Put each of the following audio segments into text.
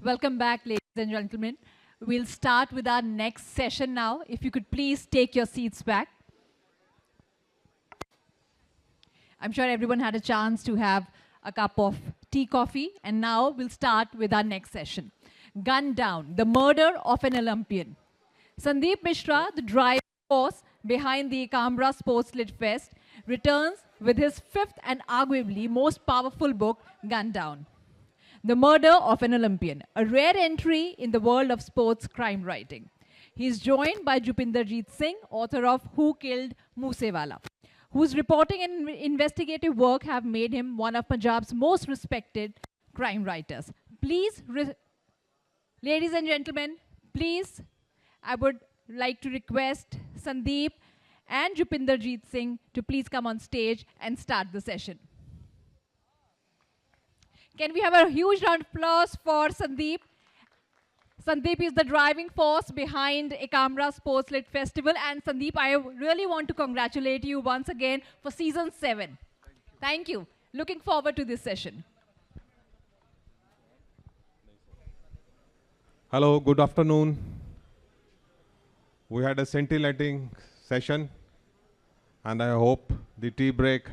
Welcome back, ladies and gentlemen. We'll start with our next session now. If you could please take your seats back. I'm sure everyone had a chance to have a cup of tea, coffee, and now we'll start with our next session. Gunned Down, the murder of an Olympian. Sundeep Misra, the driving force behind the Canberra Sports Lit Fest, returns with his fifth and arguably most powerful book, Gunned Down. The Murder of an Olympian, a rare entry in the world of sports crime writing. He is joined by Jupinderjit Singh, author of Who Killed Moosewala, whose reporting and investigative work have made him one of Punjab's most respected crime writers. Please, ladies and gentlemen, please, I would like to request Sandeep and Jupinderjit Singh to please come on stage and start the session. Can we have a huge round of applause for Sandeep? Sandeep is the driving force behind Canberra Sports Lit Festival. And Sandeep, I really want to congratulate you once again for season 7. Thank you. Looking forward to this session. Hello, good afternoon. We had a scintillating session, and I hope the tea break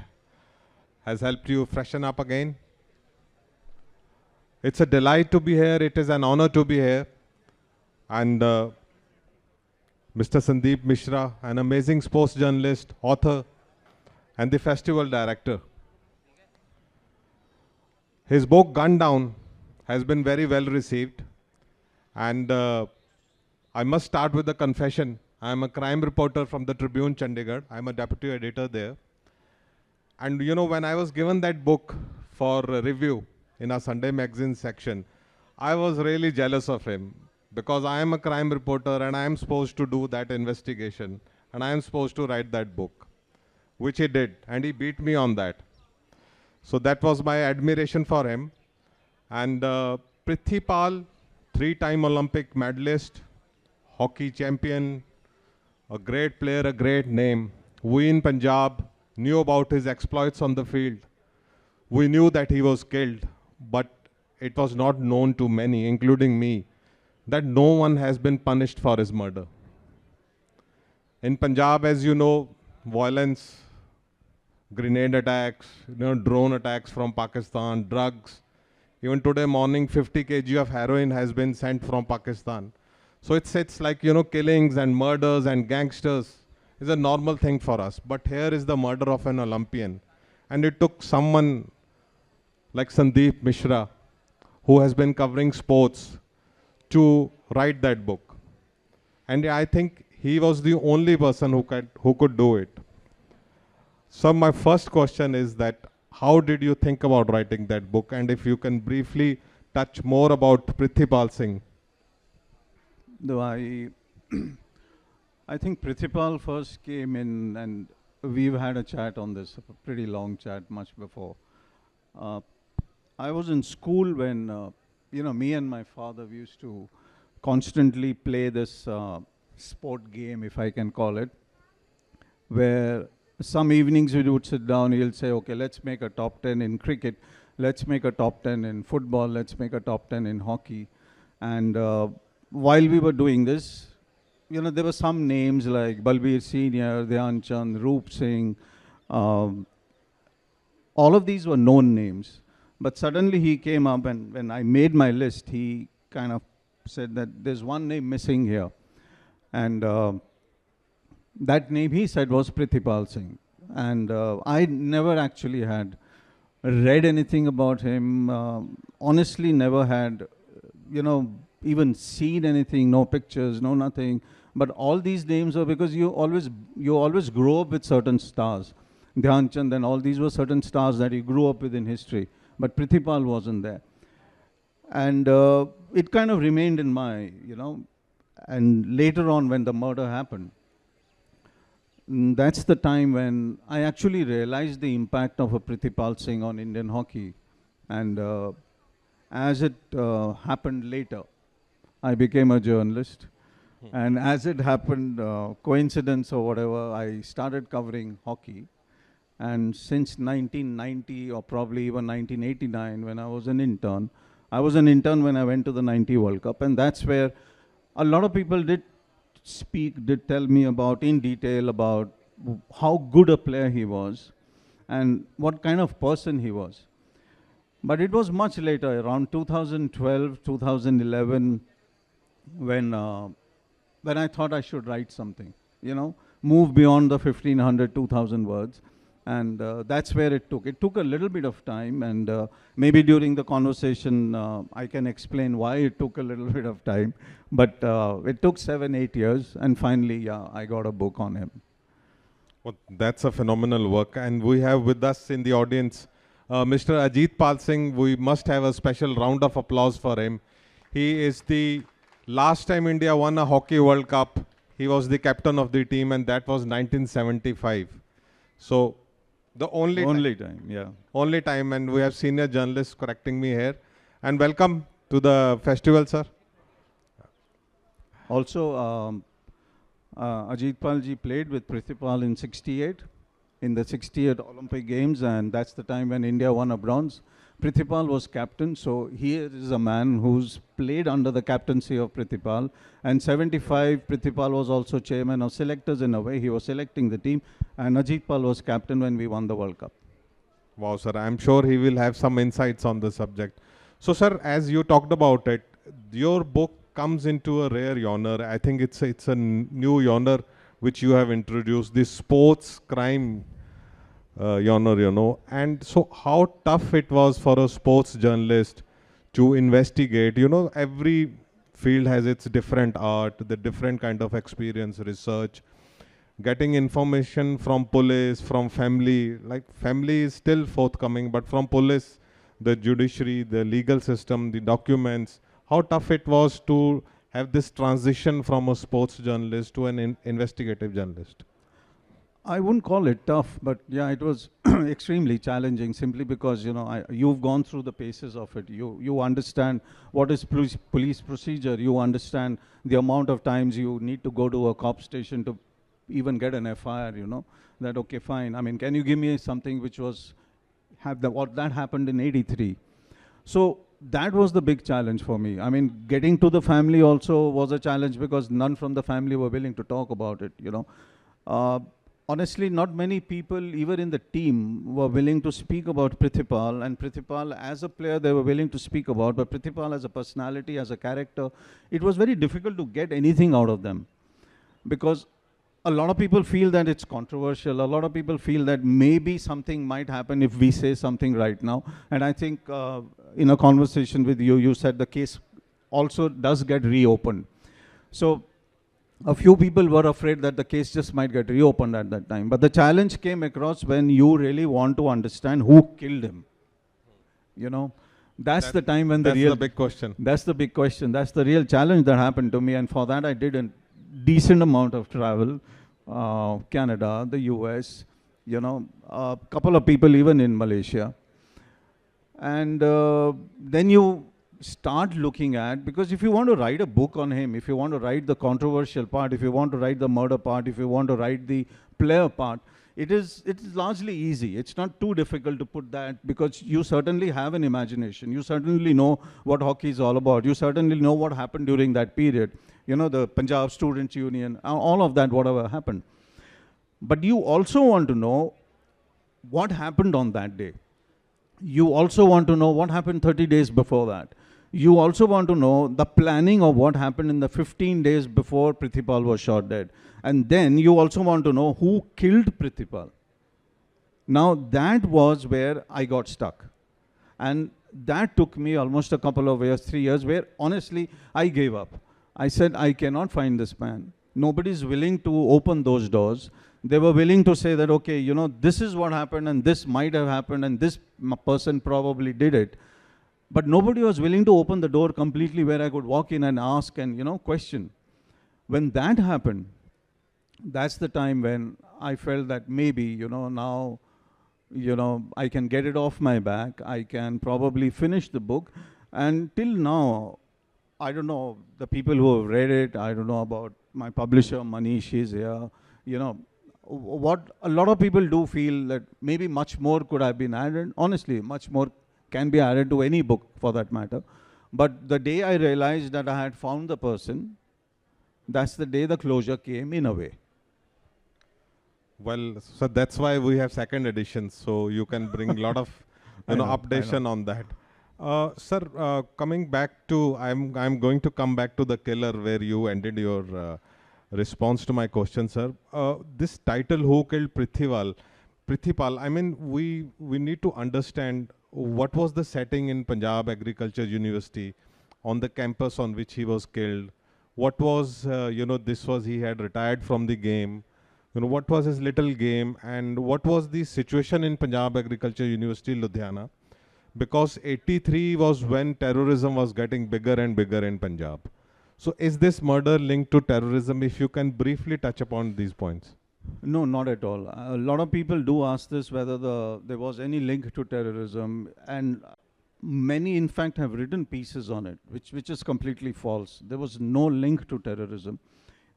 has helped you freshen up again. It's a delight to be here. It is an honor to be here. And Mr. Sundeep Misra, an amazing sports journalist, author, and the festival director. His book, Gunned Down, has been very well received. And I must start with a confession. I am a crime reporter from the Tribune, Chandigarh. I am a deputy editor there. And you know, when I was given that book for review in our Sunday magazine section, I was really jealous of him because I am a crime reporter and I am supposed to do that investigation and I am supposed to write that book, which he did, and he beat me on that. So that was my admiration for him. And Prithipal, 3-time Olympic medalist, hockey champion, a great player, a great name. We in Punjab knew about his exploits on the field. We knew that he was killed, but it was not known to many, including me, that no one has been punished for his murder. In Punjab, as you know, violence, grenade attacks, drone attacks from Pakistan, drugs. Even today morning, 50 kg of heroin has been sent from Pakistan. So it's like, killings and murders and gangsters is a normal thing for us. But here is the murder of an Olympian. And it took someone like Sundeep Misra, who has been covering sports, to write that book. And I think he was the only person who could do it. So my first question is that, how did you think about writing that book? And if you can briefly touch more about Prithipal Singh. I think Prithipal first came in and we've had a chat on this, a pretty long chat much before. I was in school when, me and my father, we used to constantly play this sport game, if I can call it, where some evenings we would sit down, he'll say, okay, let's make a top 10 in cricket, let's make a top 10 in football, let's make a top 10 in hockey. And while we were doing this, there were some names like Balbir Senior, Dhyan Chand, Roop Singh, all of these were known names. But suddenly he came up, and when I made my list, he kind of said that there's one name missing here. And that name, he said, was Prithipal Singh. And I never actually had read anything about him, honestly never had, even seen anything, no pictures, no nothing. But all these names are because you always grow up with certain stars. Dhyan Chand and all these were certain stars that you grew up with in history. But Prithipal wasn't there. And it kind of remained in my, and later on when the murder happened, that's the time when I actually realized the impact of a Prithipal Singh on Indian hockey. And as it happened later, I became a journalist. And as it happened, coincidence or whatever, I started covering hockey. And since 1990 or probably even 1989, when I was an intern, I was an intern when I went to the 90 World Cup, and that's where a lot of people did tell me about in detail about how good a player he was and what kind of person he was. But it was much later, around 2012, 2011, when I thought I should write something, move beyond the 1500, 2000 words. And that's where it took. It took a little bit of time, and maybe during the conversation, I can explain why it took a little bit of time. But it took 7, 8 years, and finally, yeah, I got a book on him. Well, that's a phenomenal work. And we have with us in the audience Mr. Ajitpal Singh. We must have a special round of applause for him. He is the last time India won a Hockey World Cup. He was the captain of the team, and that was 1975. So the only time, and we have senior journalists correcting me here. And welcome to the festival, sir. Also, Ajitpal ji played with Prithipal in '68, in the '68 Olympic Games, and that's the time when India won a bronze. Prithipal was captain, so here is a man who's played under the captaincy of Prithipal. And '75, Prithipal was also chairman of selectors in a way. He was selecting the team, and Ajitpal was captain when we won the World Cup. Wow, sir. I'm sure he will have some insights on the subject. So, sir, as you talked about it, your book comes into a rare genre. I think it's a new genre which you have introduced, the sports crime genre, And so how tough it was for a sports journalist to investigate. Every field has its different art, the different kind of experience, research, getting information from police, from family. Like family is still forthcoming, but from police, the judiciary, the legal system, the documents, how tough it was to have this transition from a sports journalist to an investigative journalist. I wouldn't call it tough, but yeah, it was extremely challenging simply because, you've gone through the paces of it. You understand what is police procedure. You understand the amount of times you need to go to a cop station to even get an FIR, that, okay, fine. I mean, can you give me something which was, what that happened in '83? So that was the big challenge for me. I mean, getting to the family also was a challenge because none from the family were willing to talk about it, Honestly, not many people, even in the team, were willing to speak about Prithipal. And Prithipal as a player, they were willing to speak about. But Prithipal as a personality, as a character, it was very difficult to get anything out of them. Because a lot of people feel that it's controversial. A lot of people feel that maybe something might happen if we say something right now. And I think in a conversation with you, you said the case also does get reopened. So a few people were afraid that the case just might get reopened at that time. But the challenge came across when you really want to understand who killed him. That's the time when that's the big question. That's the big question. That's the real challenge that happened to me. And for that, I did a decent amount of travel. Canada, the US, a couple of people even in Malaysia. And then you start looking at, because if you want to write a book on him, if you want to write the controversial part, if you want to write the murder part, if you want to write the player part, it is largely easy. It's not too difficult to put that because you certainly have an imagination. You certainly know what hockey is all about. You certainly know what happened during that period. The Punjab Students' Union, all of that, whatever happened. But you also want to know what happened on that day. You also want to know what happened 30 days before that. You also want to know the planning of what happened in the 15 days before Prithipal was shot dead. And then you also want to know who killed Prithipal. Now that was where I got stuck. And that took me almost a couple of years, 3 years, where honestly I gave up. I said, I cannot find this man. Nobody's willing to open those doors. They were willing to say that, okay, this is what happened and this might have happened and this person probably did it. But nobody was willing to open the door completely where I could walk in and ask and, question. When that happened, that's the time when I felt that maybe, now, I can get it off my back. I can probably finish the book. And till now, I don't know, the people who have read it, I don't know about my publisher, Manish, she's here, what a lot of people do feel that maybe much more could have been added. Honestly, much more can be added to any book for that matter. But the day I realized that I had found the person, that's the day the closure came in a way. Well, so that's why we have second edition, so you can bring a lot of updation on that. Sir, coming back to, I'm going to come back to the killer where you ended your response to my question, sir. This title, Who Killed Prithipal, I mean, we need to understand what was the setting in Punjab Agriculture University on the campus on which he was killed. What was, he had retired from the game. What was his little game, and what was the situation in Punjab Agriculture University, Ludhiana? Because 83 was when terrorism was getting bigger and bigger in Punjab. So is this murder linked to terrorism? If you can briefly touch upon these points. No, not at all. A lot of people do ask this, whether there was any link to terrorism, and many in fact have written pieces on it, which is completely false. There was no link to terrorism.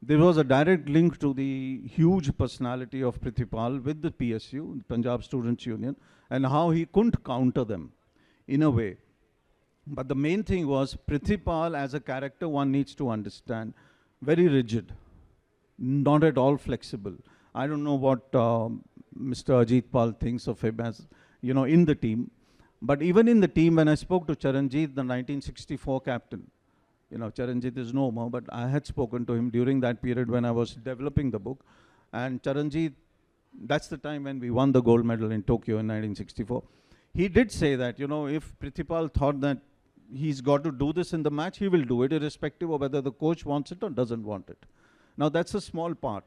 There was a direct link to the huge personality of Prithipal with the PSU, Punjab Students' Union, and how he couldn't counter them in a way. But the main thing was Prithipal as a character, one needs to understand, very rigid, not at all flexible. I don't know what Mr. Ajit Pal thinks of him as, in the team. But even in the team, when I spoke to Charanjit, the 1964 captain, Charanjit is no more, but I had spoken to him during that period when I was developing the book. And Charanjit, that's the time when we won the gold medal in Tokyo in 1964. He did say that, if Prithipal thought that he's got to do this in the match, he will do it, irrespective of whether the coach wants it or doesn't want it. Now, that's a small part.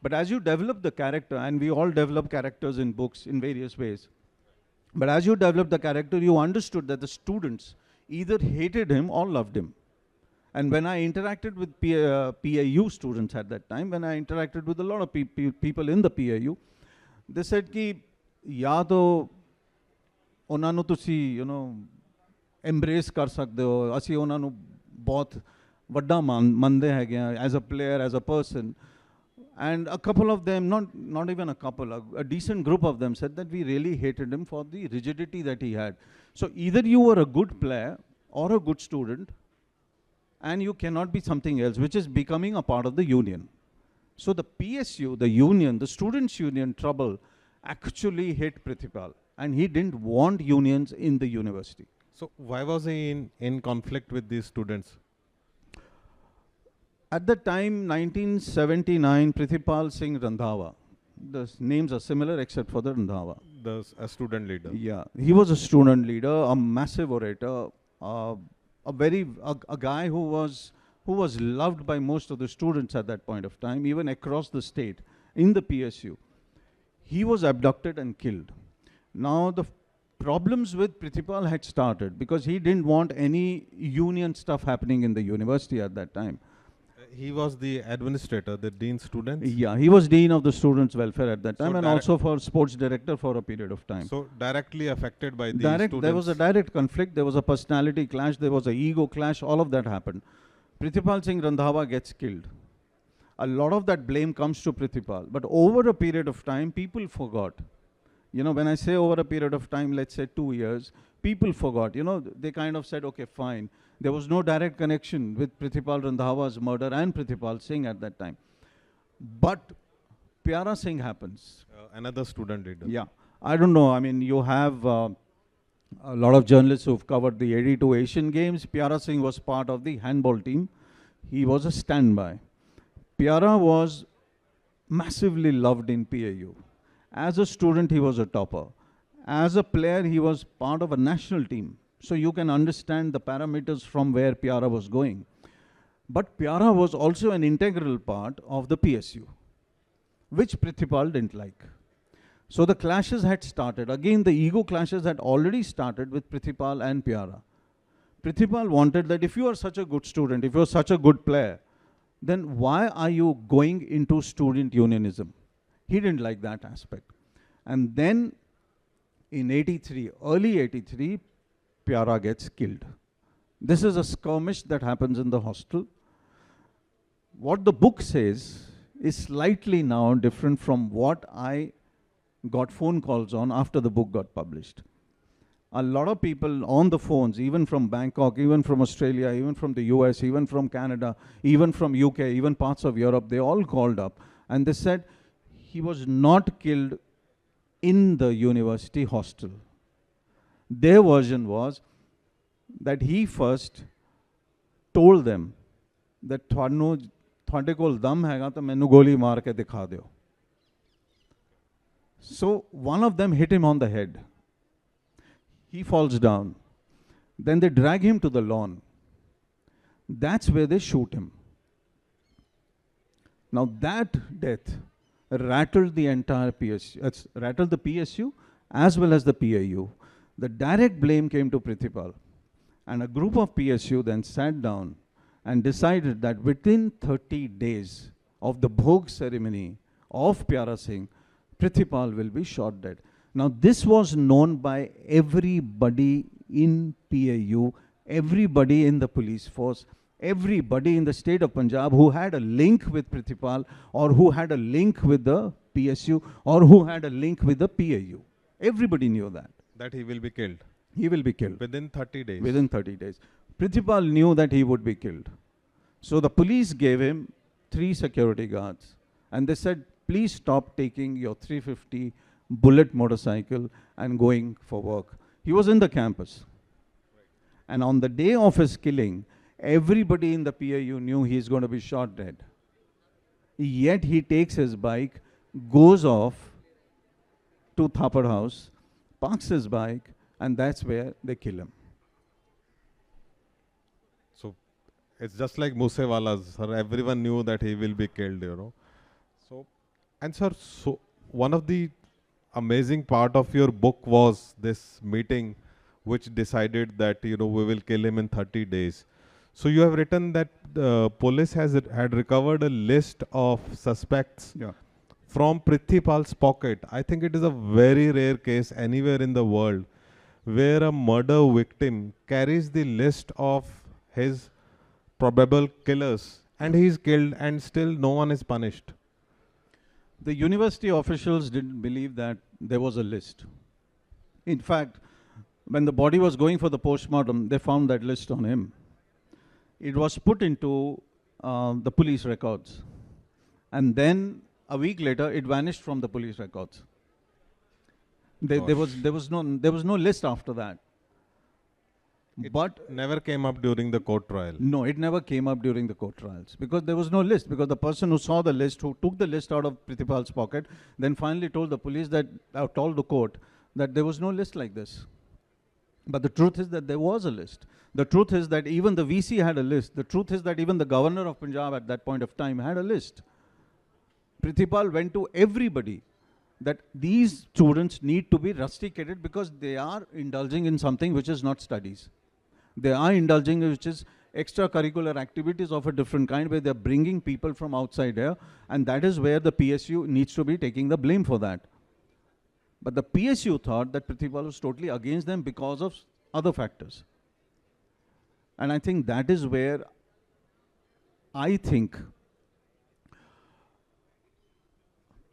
But as you develop the character, and we all develop characters in books in various ways, but as you develop the character, you understood that the students either hated him or loved him. And when I interacted with PAU students at that time, when I interacted with a lot of people in the PAU, they said ki ya to ਉਹਨਾਂ ਨੂੰ ਤੁਸੀਂ embrace ਕਰ ਸਕਦੇ ਹੋ, ਅਸੀਂ ਉਹਨਾਂ ਨੂੰ ਬਹੁਤ ਵੱਡਾ ਮੰਨਦੇ ਹੈਗੇ ਆ as a player, as a person. And a couple of them, not even a couple, a decent group of them said that we really hated him for the rigidity that he had. So either you were a good player or a good student, and you cannot be something else, which is becoming a part of the union. So the PSU, the union, the students' union trouble actually hit Prithipal, and he didn't want unions in the university. So why was he in conflict with these students? At the time, 1979, Prithipal Singh Randhawa, the names are similar except for the Randhawa. A student leader. Yeah, he was a student leader, a massive orator, a guy who was loved by most of the students at that point of time, even across the state, in the PSU. He was abducted and killed. Now the problems with Prithipal had started because he didn't want any union stuff happening in the university at that time. He was the administrator, the dean students? Yeah, he was dean of the students' welfare at that time, and also for sports director for a period of time. So directly affected by these students? There was a direct conflict, there was a personality clash, there was an ego clash, all of that happened. Prithipal Singh Randhawa gets killed. A lot of that blame comes to Prithipal, but over a period of time, people forgot. When I say over a period of time, let's say 2 years, people forgot. They kind of said, okay, fine. There was no direct connection with Prithipal Randhawa's murder and Prithipal Singh at that time. But Pyara Singh happens. Another student leader. Yeah. I don't know. I mean, you have a lot of journalists who've covered the 82 Asian Games. Pyara Singh was part of the handball team. He was a standby. Pyara was massively loved in PAU. As a student, he was a topper. As a player, he was part of a national team. So you can understand the parameters from where Pyara was going. But Pyara was also an integral part of the PSU, which Prithipal didn't like. So the clashes had started. Again, the ego clashes had already started with Prithipal and Pyara. Prithipal wanted that if you are such a good student, if you are such a good player, then why are you going into student unionism? He didn't like that aspect. And then in 83, early 83, Pyara gets killed. This is a skirmish that happens in the hostel. What the book says is slightly now different from what I got phone calls on after the book got published. A lot of people on the phones, even from Bangkok, even from Australia, even from the US, even from Canada, even from UK, even parts of Europe, they all called up and they said he was not killed in the university hostel. Their version was that he first told them that ਤੁਹਾਡੇ ਕੋਲ ਦਮ ਹੈਗਾ ਤਾਂ ਮੈਨੂੰ ਗੋਲੀ ਮਾਰ ਕੇ ਦਿਖਾ ਦਿਓ. So one of them hit him on the head. He falls down. Then they drag him to the lawn. That's where they shoot him. Now that death rattled the entire PSU, rattled the PSU as well as the PAU. The direct blame came to Prithipal. And a group of PSU then sat down and decided that within 30 days of the Bhog ceremony of Pyara Singh, Prithipal will be shot dead. Now this was known by everybody in PAU, everybody in the police force, everybody in the state of Punjab who had a link with Prithipal or who had a link with the PSU or who had a link with the PAU. Everybody knew that. That he will be killed. He will be killed. Within 30 days. Within 30 days. Prithipal knew that he would be killed. So the police gave him 3 security guards. And they said, please stop taking your 350 bullet motorcycle and going for work. He was in the campus. And on the day of his killing, everybody in the PAU knew he's going to be shot dead. Yet he takes his bike, goes off to Thapar house, parks his bike, and that's where they kill him. So it's just like Moosewala's, sir. Everyone knew that he will be killed, you know. So, and sir, so one of the amazing part of your book was this meeting which decided that, you know, we will kill him in 30 days. So you have written that the police had recovered a list of suspects from Prithipal's pocket. I think it is a very rare case anywhere in the world where a murder victim carries the list of his probable killers and he is killed and still no one is punished. The university officials didn't believe that there was a list. In fact, when the body was going for the postmortem, they found that list on him. It was put into the police records. And then a week later, it vanished from the police records. There was no list after that. But never came up during the court trial. No, it never came up during the court trials because there was no list. Because the person who saw the list, who took the list out of Prithipal's pocket, then finally told the police that, told the court that there was no list like this. But the truth is that there was a list. The truth is that even the VC had a list. The truth is that even the governor of Punjab at that point of time had a list. Prithipal went to everybody that these students need to be rusticated because they are indulging in something which is not studies. They are indulging which is extracurricular activities of a different kind where they're bringing people from outside here, and that is where the PSU needs to be taking the blame for that. But the PSU thought that Prithipal was totally against them because of other factors. And I think that is where I think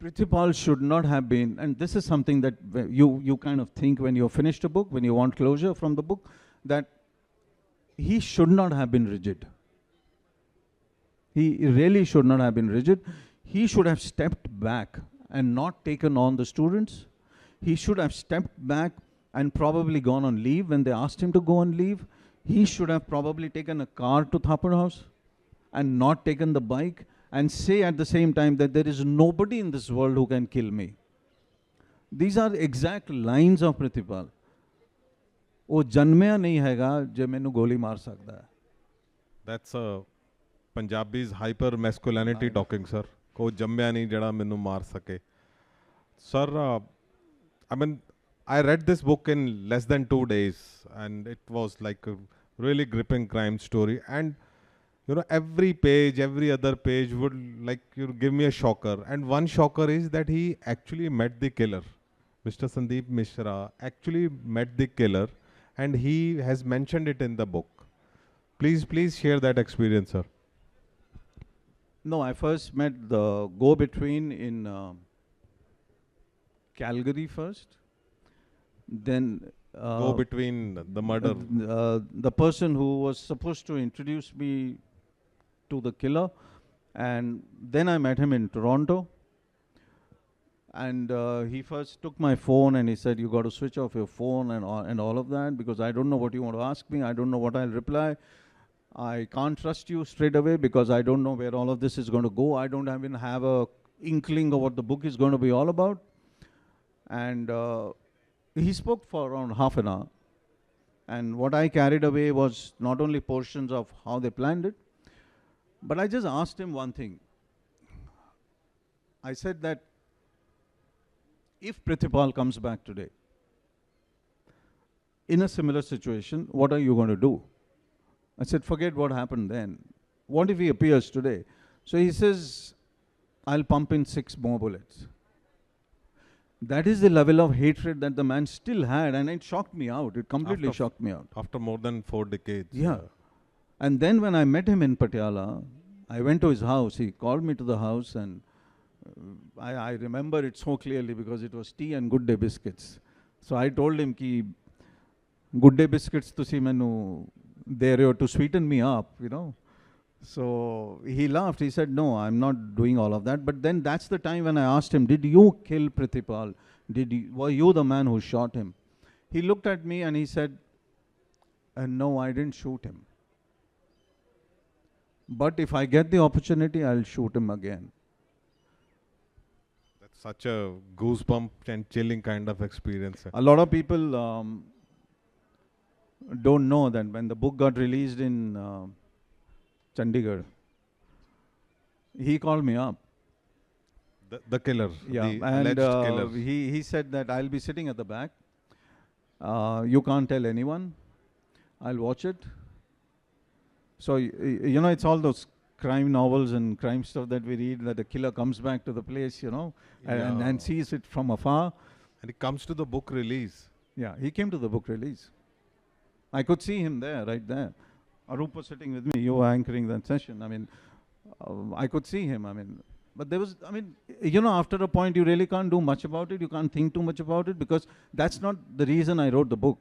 Prithipal should not have been, and this is something that you kind of think when you finished a book, when you want closure from the book, that he should not have been rigid. He really should not have been rigid. He should have stepped back and not taken on the students. He should have stepped back and probably gone on leave when they asked him to go on leave. He should have probably taken a car to Thapar house and not taken the bike and say at the same time that there is nobody in this world who can kill me. These are exact lines of Prithipal. वो जन्मया नहीं हैगा जो मैंने गोली मार सकता है. That's a Punjabi's hyper masculinity talking, sir. को जन्मया नहीं जड़ा मैंने मार सके. Sir, I mean, I read this book in less than 2 days, and it was like a really gripping crime story. And you know, every page, every other page would like you give me a shocker. And one shocker is that he actually met the killer. Mr. Sundeep Misra actually met the killer. And he has mentioned it in the book. Please share that experience, sir. No, I first met the go-between in Calgary first. Then go between the murder? The person who was supposed to introduce me to the killer, and then I met him in Toronto. And he first took my phone and he said, "You got to switch off your phone and all of that, because I don't know what you want to ask me. I don't know what I'll reply. I can't trust you straight away because I don't know where all of this is going to go. I don't even have a inkling of what the book is going to be all about." And he spoke for around half an hour. And what I carried away was not only portions of how they planned it, but I just asked him one thing. I said that if Prithipal comes back today in a similar situation, what are you going to do? I said, forget what happened then. What if he appears today? So he says, I'll pump in 6 more bullets. That is the level of hatred that the man still had, and it shocked me out. It completely shocked me out. After more than 4 decades. Yeah. And then when I met him in Patiala, I went to his house. He called me to the house, and I remember it so clearly because it was tea and Good Day biscuits. So I told him ki Good Day biscuits tusi mainu de rahe ho to sweeten me up, you know. So he laughed. He said, "No, I'm not doing all of that." But then that's the time when I asked him, "Did you kill Prithipal? Were you the man who shot him?" He looked at me and he said, "No, I didn't shoot him. But if I get the opportunity, I'll shoot him again." That's such a goosebump and chilling kind of experience. A lot of people don't know that when the book got released in Chandigarh, he called me up. The killer, yeah, the and alleged killer. he said that I'll be sitting at the back. You can't tell anyone. I'll watch it. So, you know, it's all those crime novels and crime stuff that we read, that the killer comes back to the place, you know, and sees it from afar. And he comes to the book release. Yeah, he came to the book release. I could see him there, right there. Arup was sitting with me. You were anchoring that session. I mean, I could see him. I mean, but there was, I mean, you know, after a point, you really can't do much about it. You can't think too much about it, because that's not the reason I wrote the book.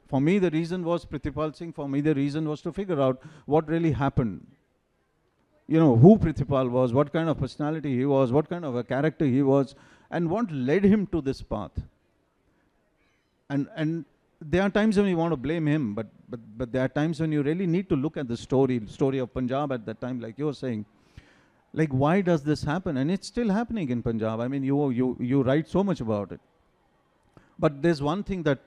For me, the reason was Prithipal Singh. For me, the reason was to figure out what really happened. You know, who Prithipal was, what kind of personality he was, what kind of a character he was, and what led him to this path. And there are times when you want to blame him, but there are times when you really need to look at the story of Punjab at that time, like you were saying. Like, why does this happen? And it's still happening in Punjab. I mean, you write so much about it. But there's one thing that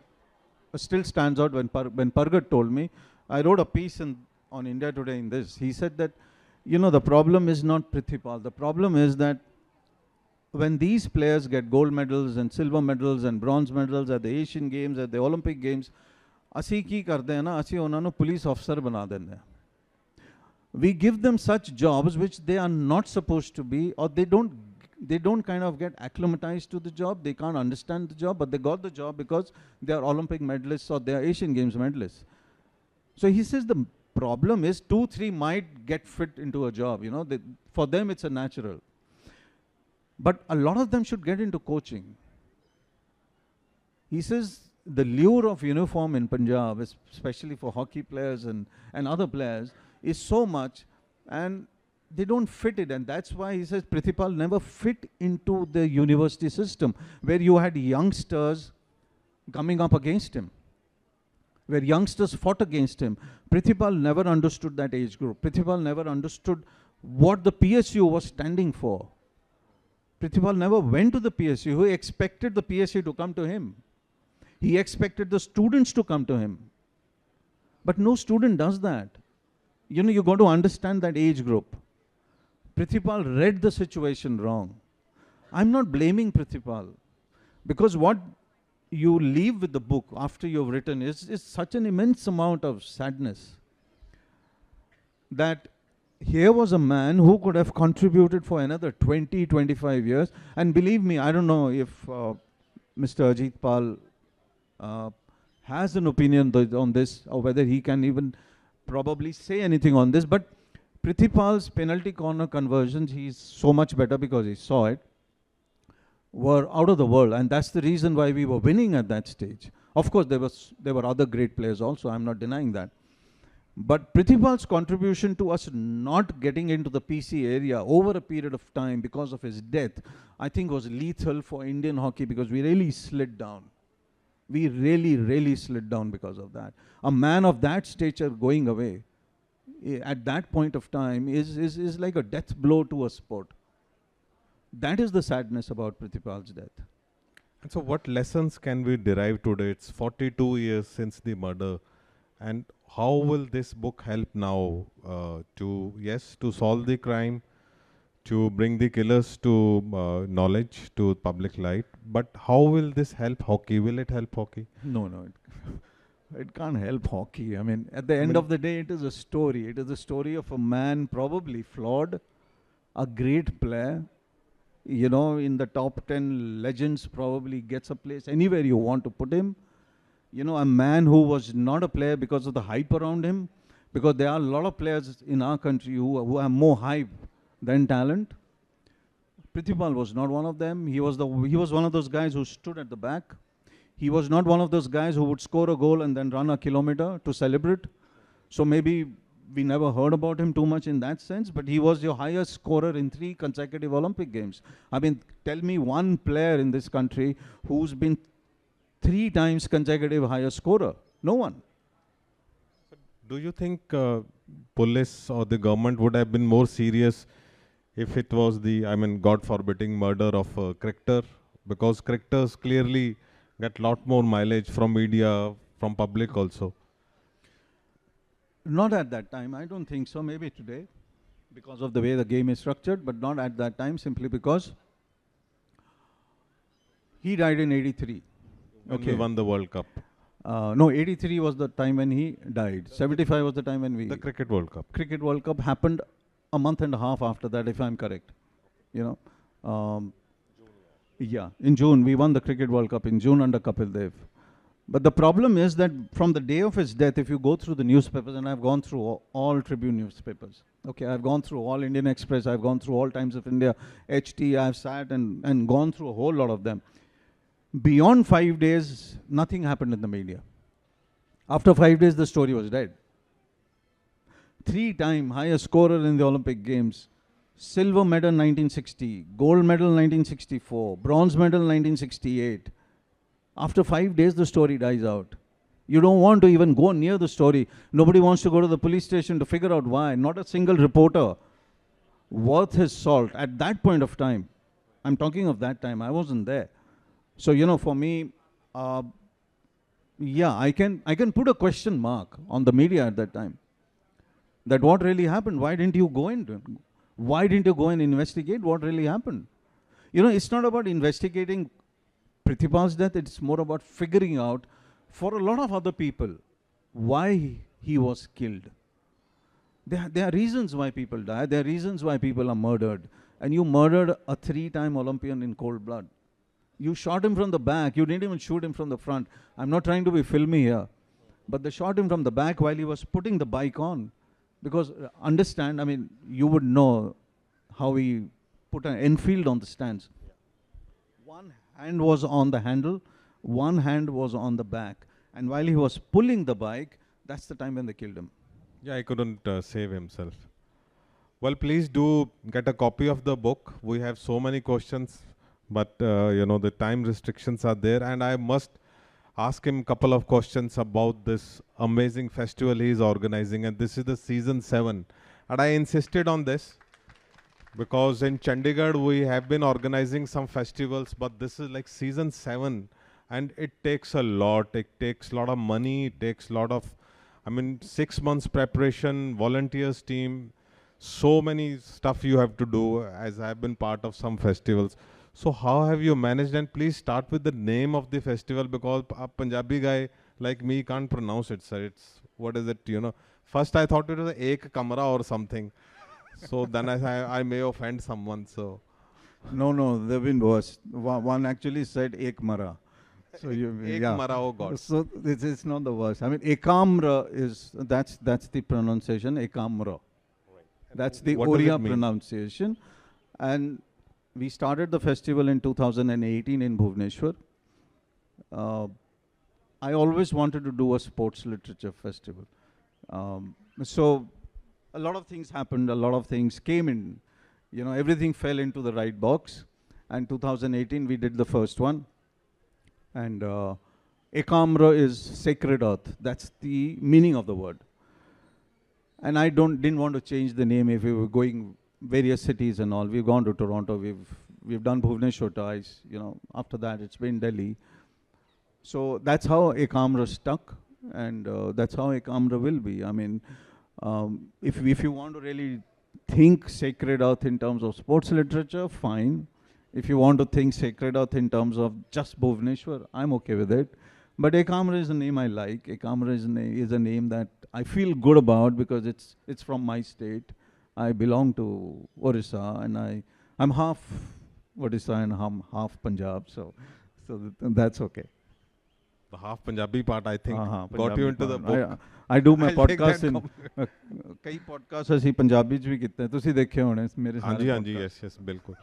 still stands out when Pargat told me. I wrote a piece on India Today in this. He said that, you know, the problem is not Prithipal. The problem is that when these players get gold medals and silver medals and bronze medals at the Asian Games, at the Olympic Games, ਅਸੀਂ ਕੀ ਕਰਦੇ ਹਾਂ ਨਾ, ਅਸੀਂ ਉਹਨਾਂ ਨੂੰ police officer ਬਣਾ ਦਿੰਦੇ ਹਾਂ. We give them such jobs which they are not supposed to be, or they don't kind of get acclimatized to the job. They can't understand the job, but they got the job because they are Olympic medalists or they are Asian Games medalists. So he says the problem is 2-3 might get fit into a job, you know, for them it's a natural. But a lot of them should get into coaching. He says the lure of uniform in Punjab, especially for hockey players and other players, is so much, and they don't fit it. And that's why he says Prithipal never fit into the university system, where you had youngsters coming up against him, where youngsters fought against him. Prithipal never understood that age group. Prithipal never understood what the PSU was standing for. Prithipal never went to the PSU. He expected the PSU to come to him. He expected the students to come to him. But no student does that. You know, you got to understand that age group. Prithipal read the situation wrong. I'm not blaming Prithipal, because what you leave with the book after you've written is such an immense amount of sadness, that here was a man who could have contributed for another 20, 25 years. And believe me, I don't know if Mr. Ajit Pal has an opinion on this, or whether he can even probably say anything on this. But Prithipal's penalty corner conversions, he's so much better because he saw it, were out of the world. And that's the reason why we were winning at that stage. Of course, there were other great players also, I'm not denying that. But Prithipal's contribution to us not getting into the PC area over a period of time because of his death, I think was lethal for Indian hockey, because we really slid down. We really, really slid down because of that. A man of that stature going away at that point of time is like a death blow to a sport. That is the sadness about Prithipal's death. And so what lessons can we derive today? It's 42 years since the murder. And how will this book help now to solve the crime, to bring the killers to knowledge, to public light? But how will this help hockey? Will it help hockey? No, it can't help hockey. I mean, at the end of the day, it is a story. It is a story of a man probably flawed, a great player, you know, in the top 10 legends, probably gets a place anywhere you want to put him. You know, a man who was not a player because of the hype around him, because there are a lot of players in our country who have more hype than talent. Prithipal was not one of them. He was one of those guys who stood at the back. He was not one of those guys who would score a goal and then run a kilometer to celebrate. So maybe we never heard about him too much in that sense, but he was your highest scorer in 3 consecutive Olympic Games. I mean, tell me one player in this country who's been 3 times consecutive highest scorer. No one. Do you think police or the government would have been more serious if it was the, God forbidding murder of a cricketer? Because cricketers clearly get a lot more mileage from media, from public also. Not at that time. I don't think so. Maybe today, because of the way the game is structured, but not at that time, simply because he died in 83. When we won the World Cup. No, 83 was the time when he died. 75 was the time when we... The Cricket World Cup. Cricket World Cup happened a month and a half after that, if I'm correct. You know, yeah, in June. We won the Cricket World Cup in June under Kapil Dev. But the problem is that from the day of his death, if you go through the newspapers, and I've gone through all Tribune newspapers, okay, I've gone through all Indian Express, I've gone through all Times of India, HT, I've sat and gone through a whole lot of them. Beyond 5 days, nothing happened in the media. After 5 days, the story was dead. 3-time highest scorer in the Olympic Games, silver medal 1960, gold medal 1964, bronze medal 1968. After 5 days, the story dies out. You don't want to even go near the story. Nobody wants to go to the police station to figure out why. Not a single reporter worth his salt at that point of time. I'm talking of that time. I wasn't there. So, you know, for me, yeah, I can put a question mark on the media at that time. That what really happened? Why didn't you go into it? Why didn't you go and investigate what really happened? You know, it's not about investigating Prithipal's death. It's more about figuring out for a lot of other people why he was killed. There are reasons why people die. There are reasons why people are murdered. And you murdered a 3-time Olympian in cold blood. You shot him from the back. You didn't even shoot him from the front. I'm not trying to be filmy here. But they shot him from the back while he was putting the bike on. Because, understand, I mean, you would know how he put an Enfield on the stands. One hand was on the handle, one hand was on the back. And while he was pulling the bike, that's the time when they killed him. Yeah, he couldn't save himself. Well, please do get a copy of the book. We have so many questions, but you know, the time restrictions are there, and I must ask him a couple of questions about this amazing festival he is organizing, and this is the season 7. And I insisted on this because in Chandigarh we have been organizing some festivals, but this is like season 7, and it takes a lot. It takes a lot of money. It takes a lot of, 6 months preparation, volunteers team, so many stuff you have to do, as I have been part of some festivals. So how have you managed? And please start with the name of the festival, because a Punjabi guy like me can't pronounce it, sir. It's, what is it, you know? First I thought it was Ek Kamra or something. So then I may offend someone, so. No, they've been worse. One actually said Ek Mara. So Ek Mara, oh God. So this is not the worst. Ekamra is, that's the pronunciation, Ekamra. Right. That's the Oriya pronunciation. And we started the festival in 2018 in Bhubaneswar. I always wanted to do a sports literature festival. So a lot of things happened, a lot of things came in, everything fell into the right box. And 2018, we did the first one. And Ekamra is sacred earth. That's the meaning of the word. And I didn't want to change the name if we were going various cities and all. We've gone to Toronto, we've done Bhubaneswar twice, after that it's been Delhi. So that's how Ekamra stuck, and that's how Ekamra will be. I mean, if you want to really think sacred earth in terms of sports literature, fine. If you want to think sacred earth in terms of just Bhubaneswar, I'm okay with it. But Ekamra is a name I like. Ekamra is a name that I feel good about because it's from my state. I belong to Orissa, and I'm half Orissa and I'm half Punjab, so that's okay. The half Punjabi part, I think, got Punjabi you into the part. book. I do my I'll take podcast that in कई podcasts ਅਸੀਂ ਪੰਜਾਬੀ ਚ ਵੀ ਕੀਤੇ हैं ਤੁਸੀਂ ਦੇਖੇ ਹੋਣੇ ਮੇਰੇ ਸਾਰੇ हाँ जी, yes, बिल्कुल.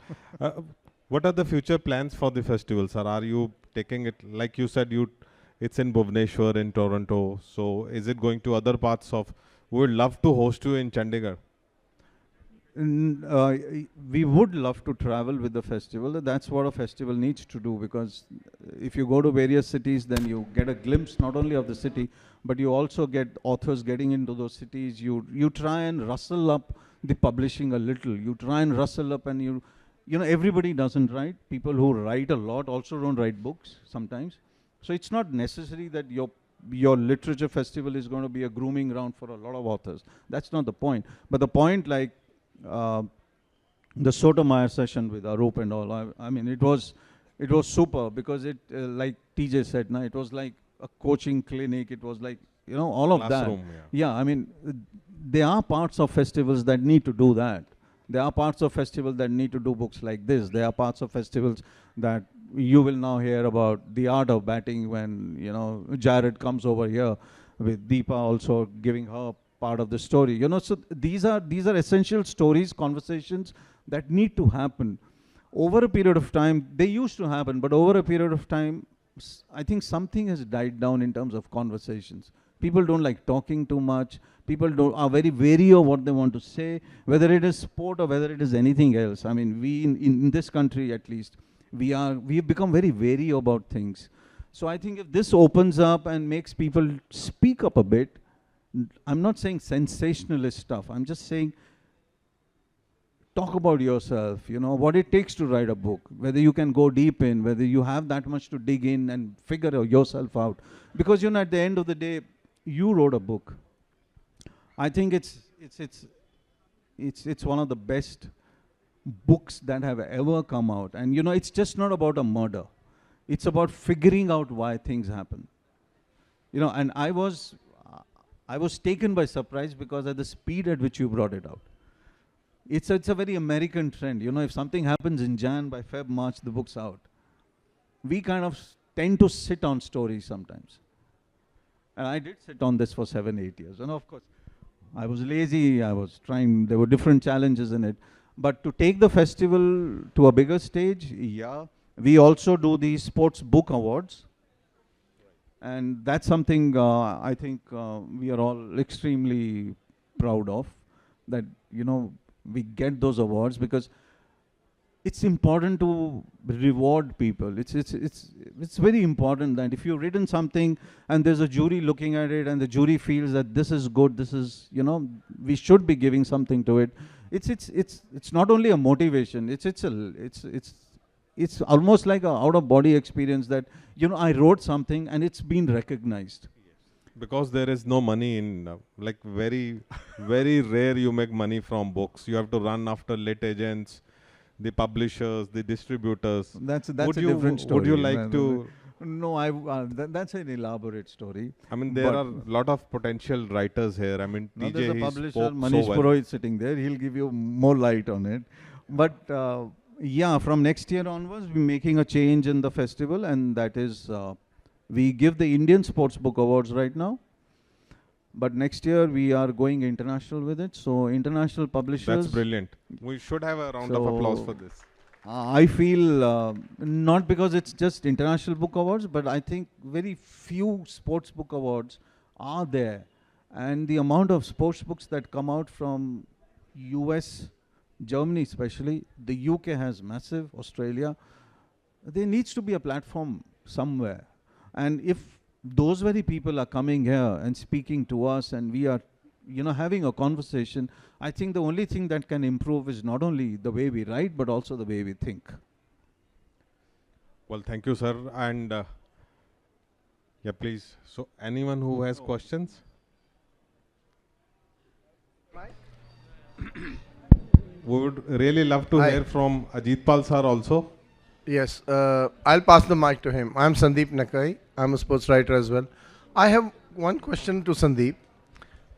What are the future plans for the festival, sir? Are you taking it, like you said, it's in Bhubaneswar, in Toronto, so is it going to other parts of, we would love to host you in Chandigarh. We would love to travel with the festival. That's what a festival needs to do, because if you go to various cities, then you get a glimpse not only of the city, but you also get authors getting into those cities. You try and rustle up the publishing a little. You try and rustle up, and you know, everybody doesn't write. People who write a lot also don't write books sometimes. So it's not necessary that your literature festival is going to be a grooming ground for a lot of authors. That's not the point. But the point, like the Sotomayor session with Arup and all, I mean, it was super, because it, like TJ said, it was like a coaching clinic. It was like, you know, all of Classroom, that. Yeah, I mean, there are parts of festivals that need to do that. There are parts of festivals that need to do books like this. There are parts of festivals that you will now hear about the art of batting when, you know, Jared comes over here with Deepa also giving her part of the story. You know, so these are essential stories, conversations that need to happen. Over a period of time, they used to happen, but over a period of time, I think something has died down in terms of conversations. People don't like talking too much. People are very wary of what they want to say, whether it is sport or whether it is anything else. I mean, we in this country at least, we've become very wary about things. So I think if this opens up and makes people speak up a bit, I'm not saying sensationalist stuff. I'm just saying talk about yourself, you know, what it takes to write a book, whether you can go deep in, whether you have that much to dig in and figure yourself out. Because, you know, at the end of the day, you wrote a book. I think it's one of the best books that have ever come out. And, you know, it's just not about a murder. It's about figuring out why things happen. You know, and I was taken by surprise because of the speed at which you brought it out. It's a very American trend. You know, if something happens in Jan, by Feb, March, the book's out. We kind of tend to sit on stories sometimes. And I did sit on this for 7-8 years. And of course, I was lazy, I was trying, there were different challenges in it. But to take the festival to a bigger stage, yeah. We also do the Sports Book Awards. And that's something I think we are all extremely proud of, that, you know, we get those awards, because it's important to reward people. It's very important that if you've written something and there's a jury looking at it and the jury feels that this is good, this is, you know, we should be giving something to it. It's not only a motivation. It's almost like an out-of-body experience that, you know, I wrote something and it's been recognized. Because there is no money in, like very, very rare you make money from books. You have to run after lit agents, the publishers, the distributors. That's a different story. Would you like to? No, that's an elaborate story. I mean, there are a lot of potential writers here. I mean, TJ, there's a he publisher, spoke Manish so well. Purohit sitting there. He'll give you more light on it. But yeah, from next year onwards, we're making a change in the festival, and that is we give the Indian Sports Book Awards right now. But next year we are going international with it. So international publishers. That's brilliant. We should have a round of applause for this. I feel not because it's just international book awards, but I think very few sports book awards are there. And the amount of sports books that come out from US, Germany especially, the UK has massive, Australia. There needs to be a platform somewhere. And if those very people are coming here and speaking to us and we are, having a conversation, I think the only thing that can improve is not only the way we write, but also the way we think. Well, thank you, sir. And yeah, please. So, anyone who has questions? We would really love to Hi. hear from Ajit Pal sir also. Yes, I'll pass the mic to him. I'm Sundeep Nakai. I'm a sports writer as well. I have one question to Sandeep.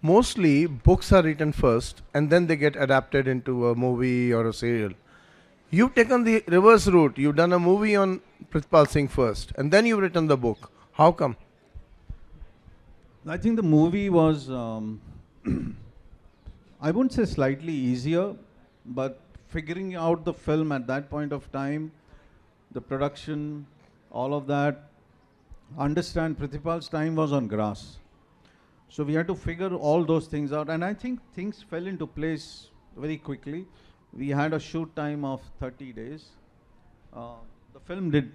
Mostly books are written first and then they get adapted into a movie or a serial. You've taken the reverse route. You've done a movie on Prithipal Singh first and then you've written the book. How come? I think the movie was, I wouldn't say slightly easier, but figuring out the film at that point of time, the production, all of that, understand Prithipal's time was on grass. So we had to figure all those things out, and I think things fell into place very quickly. We had a shoot time of 30 days. The film did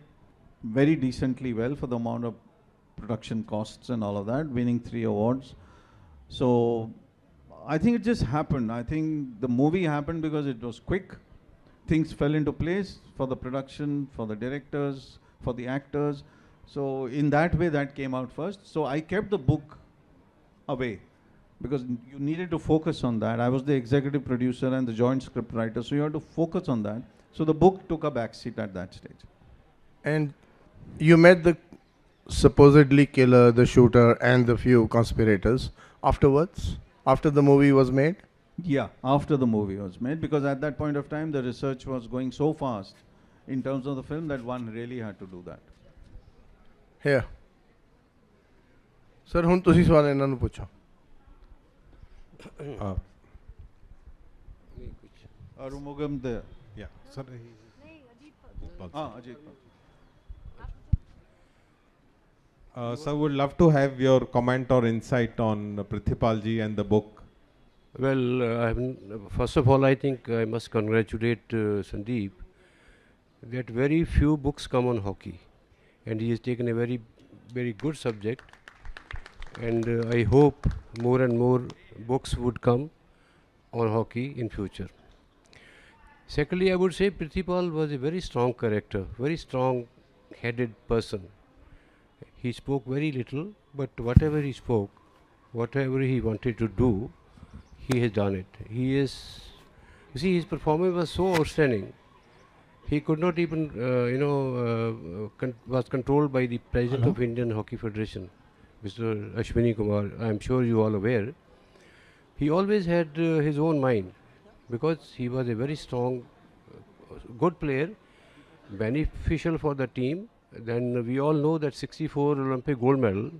very decently well for the amount of production costs and all of that, winning 3 awards. So I think it just happened. I think the movie happened because it was quick. Things fell into place for the production, for the directors, for the actors. So in that way, that came out first. So I kept the book away because you needed to focus on that. I was the executive producer and the joint script writer, so you had to focus on that. So the book took a backseat at that stage. And you met the supposedly killer, the shooter, and the few conspirators afterwards, after the movie was made? Yeah, after the movie was made, because at that point of time, the research was going so fast in terms of the film that one really had to do that. Here. Sir, ਹੁਣ ਤੁਸੀਂ ਸਵਾਲ ਇਹਨਾਂ ਨੂੰ ਪੁੱਛੋ. Arumugam there. Yeah, sir. Ajit. Sir, would love to have your comment or insight on Prithipal ji and the book. Well, first of all, I think I must congratulate Sandeep that very few books come on hockey, and he has taken a very, very good subject, and I hope more and more books would come on hockey in future. Secondly, I would say Prithipal was a very strong character, very strong-headed person. He spoke very little, but whatever he spoke, whatever he wanted to do, he has done it. You see, his performance was so outstanding. He could not even, was controlled by the president of Indian Hockey Federation, Mr. Ashwini Kumar. I am sure you all aware. He always had his own mind because he was a very strong, good player, beneficial for the team. Then we all know that 64 Olympic gold medal.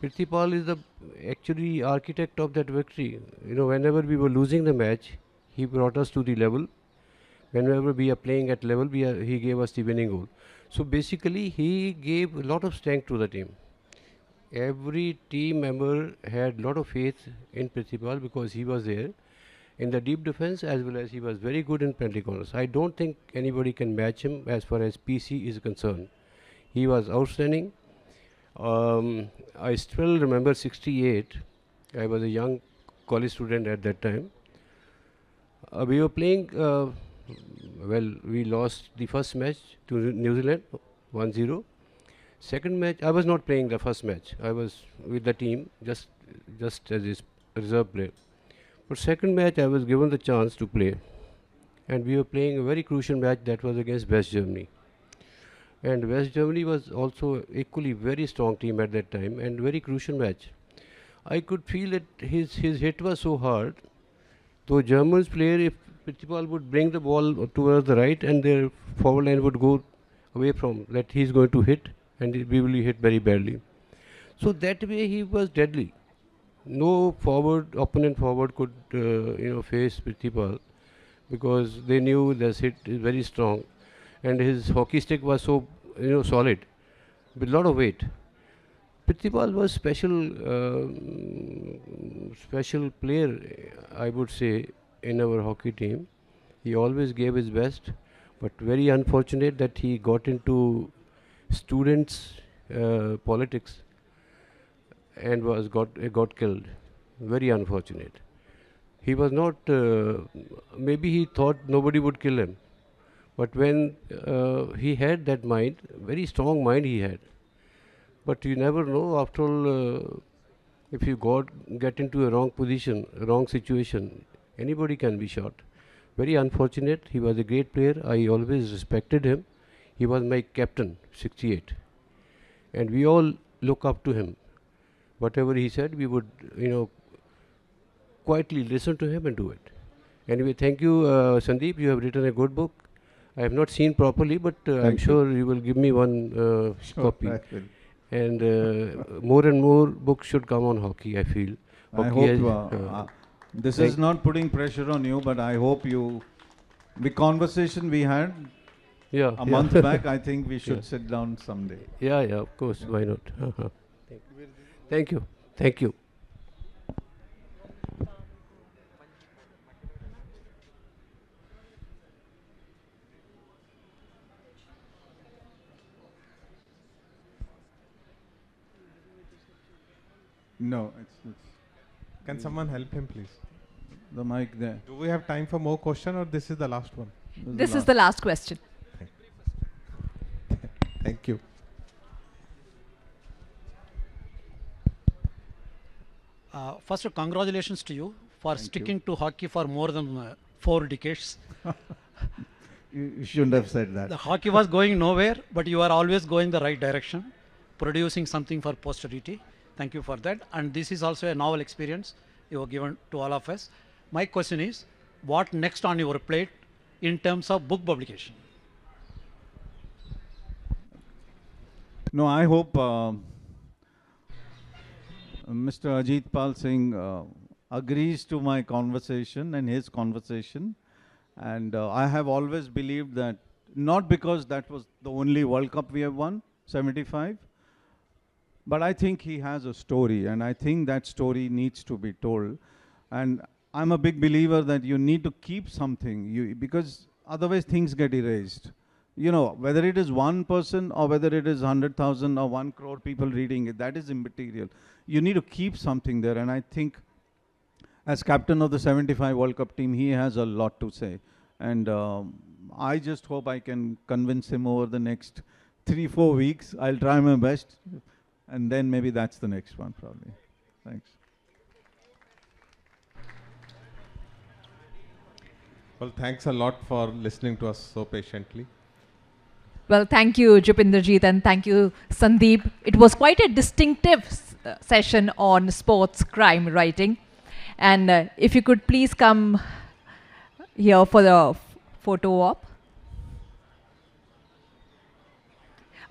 Prithipal is the actually architect of that victory. Whenever we were losing the match, he brought us to the level. Whenever we are playing at level, he gave us the winning goal. So basically, he gave a lot of strength to the team. Every team member had a lot of faith in Prithipal because he was there in the deep defense as well as he was very good in penalty corners. I don't think anybody can match him as far as PC is concerned. He was outstanding. I still remember 68. I was a young college student at that time. We were playing, we lost the first match to New Zealand 1-0. Second match, I was not playing the first match. I was with the team just as a reserve player. But second match, I was given the chance to play. And we were playing a very crucial match that was against West Germany. And West Germany was also equally very strong team at that time and very crucial match. I could feel that his hit was so hard. Though Germans player, if Prithipal would bring the ball towards the right and their forward line would go away from that, he's going to hit and we will hit very badly. So that way he was deadly. No opponent forward could face Prithipal because they knew this hit is very strong, and his hockey stick was so solid with a lot of weight. Prithipal was special player, I would say, in our hockey team. He always gave his best, but very unfortunate that he got into students' politics and got killed. Very unfortunate. He was not. Maybe he thought nobody would kill him, but when he had that mind, very strong mind he had. But you never know. After all, if you get into a wrong position, a wrong situation, anybody can be shot. Very unfortunate. He was a great player. I always respected him. He was my captain, 68, and we all look up to him. Whatever he said, we would, quietly listen to him and do it. Anyway, thank you, Sundeep. You have written a good book. I have not seen properly, but I'm sure you will give me one copy. And more and more books should come on hockey, I feel. I hope this is not putting pressure on you, but I hope the conversation we had a month back, I think we should sit down someday. Yeah, of course. Why not? Thank you. Thank you. No, Can someone help him, please? The mic there. Do we have time for more question, or this is the last one? This is the last question. Thank you. First, congratulations to you for sticking to hockey for more than 4 decades. You shouldn't have said that. The hockey was going nowhere, but you are always going the right direction, producing something for posterity. Thank you for that. And this is also a novel experience you have given to all of us. My question is, what next on your plate in terms of book publication? No, I hope Mr. Prithipal Singh agrees to my conversation and his conversation. And I have always believed that, not because that was the only World Cup we have won, 75, but I think he has a story, and I think that story needs to be told. And I'm a big believer that you need to keep something, because otherwise things get erased. Whether it is one person or whether it is 100,000 or 1 crore people reading it, that is immaterial. You need to keep something there, and I think as captain of the 75 World Cup team, he has a lot to say. And I just hope I can convince him over the next 3-4 weeks. I'll try my best. And then maybe that's the next one, probably. Thanks. Well, thanks a lot for listening to us so patiently. Well, thank you, Jupinderjit, and thank you, Sundeep. It was quite a distinctive session on sports crime writing. And if you could please come here for the photo op.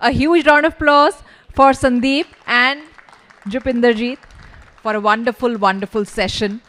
A huge round of applause for Sundeep and Jupinderjit for a wonderful, wonderful session.